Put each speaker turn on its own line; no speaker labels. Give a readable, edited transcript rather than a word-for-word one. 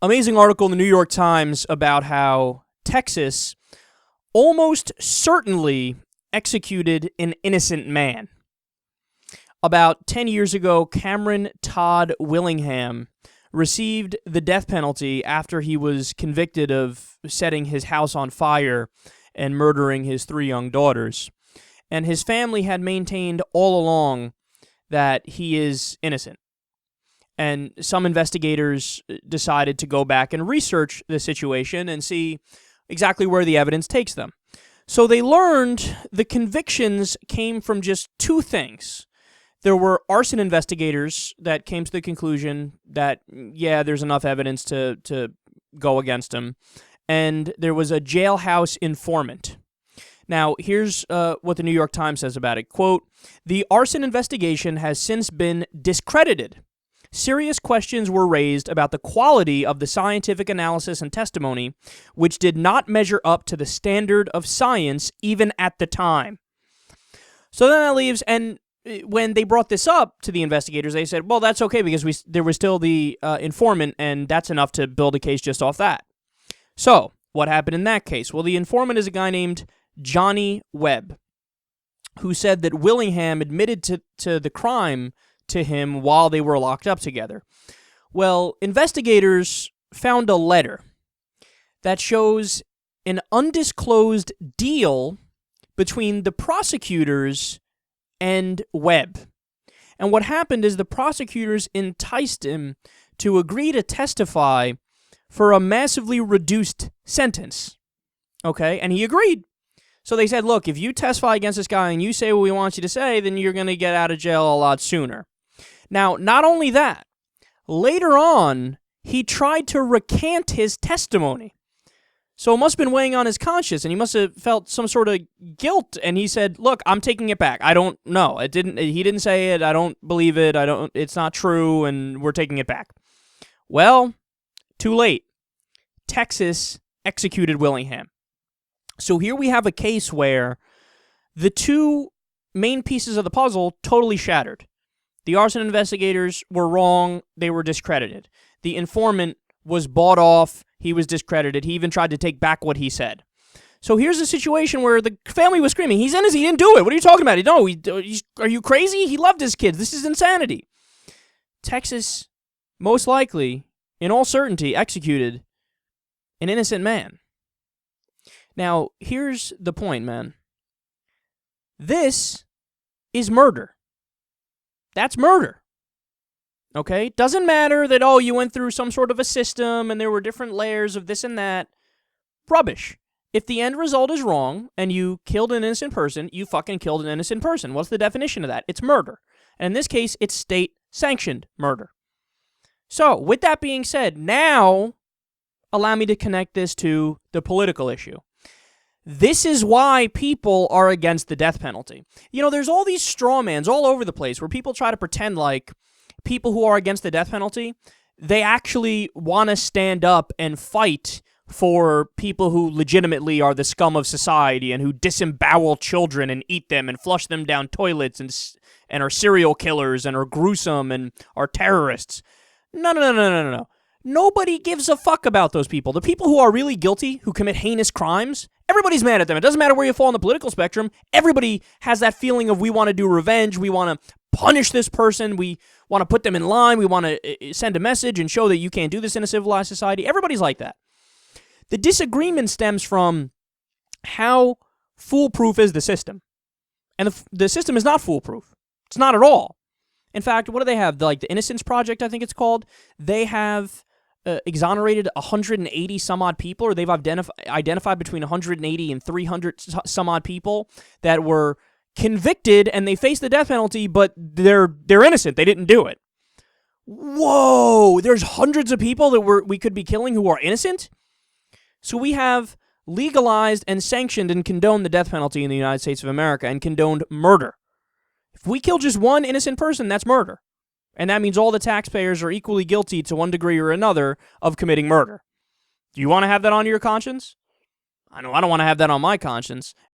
Amazing article in the New York Times about how Texas almost certainly executed an innocent man. About 10 years ago, Cameron Todd Willingham received the death penalty after he was convicted of setting his house on fire and murdering his 3 young daughters. And his family had maintained all along that he is innocent. And some investigators decided to go back and research the situation and see exactly where the evidence takes them. So they learned the convictions came from just 2 things. There were arson investigators that came to the conclusion that, yeah, there's enough evidence to go against him. And there was a jailhouse informant. Now, here's what the New York Times says about it. Quote, "The arson investigation has since been discredited. Serious questions were raised about the quality of the scientific analysis and testimony, which did not measure up to the standard of science even at the time." So then that leaves, and when they brought this up to the investigators, they said, well, that's okay because there was still the informant, and that's enough to build a case just off that. So what happened in that case? Well, the informant is a guy named Johnny Webb, who said that Willingham admitted to the crime to him while they were locked up together. Well, investigators found a letter that shows an undisclosed deal between the prosecutors and Webb. And what happened is the prosecutors enticed him to agree to testify for a massively reduced sentence. Okay? And he agreed. So they said, look, if you testify against this guy and you say what we want you to say, then you're going to get out of jail a lot sooner. Now, not only that, later on, he tried to recant his testimony. So it must have been weighing on his conscience, and he must have felt some sort of guilt, and he said, look, I'm taking it back. I don't know. He didn't say it. I don't believe it. It's not true, and we're taking it back. Well, too late. Texas executed Willingham. So here we have a case where the 2 main pieces of the puzzle totally shattered. The arson investigators were wrong. They were discredited. The informant was bought off. He was discredited. He even tried to take back what he said. So here's a situation where the family was screaming, he's innocent, he didn't do it. What are you talking about? No, are you crazy? He loved his kids. This is insanity. Texas, most likely, in all certainty, executed an innocent man. Now, here's the point, man. This is murder. That's murder. Okay? Doesn't matter that, you went through some sort of a system and there were different layers of this and that. Rubbish. If the end result is wrong and you killed an innocent person, you fucking killed an innocent person. What's the definition of that? It's murder. And in this case, it's state-sanctioned murder. So, with that being said, now allow me to connect this to the political issue. This is why people are against the death penalty. There's all these straw mans all over the place where people try to pretend like people who are against the death penalty, they actually want to stand up and fight for people who legitimately are the scum of society and who disembowel children and eat them and flush them down toilets and are serial killers and are gruesome and are terrorists. No. Nobody gives a fuck about those people. The people who are really guilty, who commit heinous crimes, everybody's mad at them. It doesn't matter where you fall on the political spectrum. Everybody has that feeling of we want to do revenge. We want to punish this person. We want to put them in line. We want to send a message and show that you can't do this in a civilized society. Everybody's like that. The disagreement stems from how foolproof is the system. And the system is not foolproof. It's not at all. In fact, what do they have? The Innocence Project, I think it's called. They have exonerated 180 some odd people, or they've identified between 180 and 300 some odd people that were convicted and they faced the death penalty, but they're innocent. They didn't do it. Whoa, there's hundreds of people that we could be killing who are innocent? So we have legalized and sanctioned and condoned the death penalty in the United States of America and condoned murder. If we kill just one innocent person, that's murder. And that means all the taxpayers are equally guilty to one degree or another of committing murder. Do you want to have that on your conscience? I know I don't want to have that on my conscience.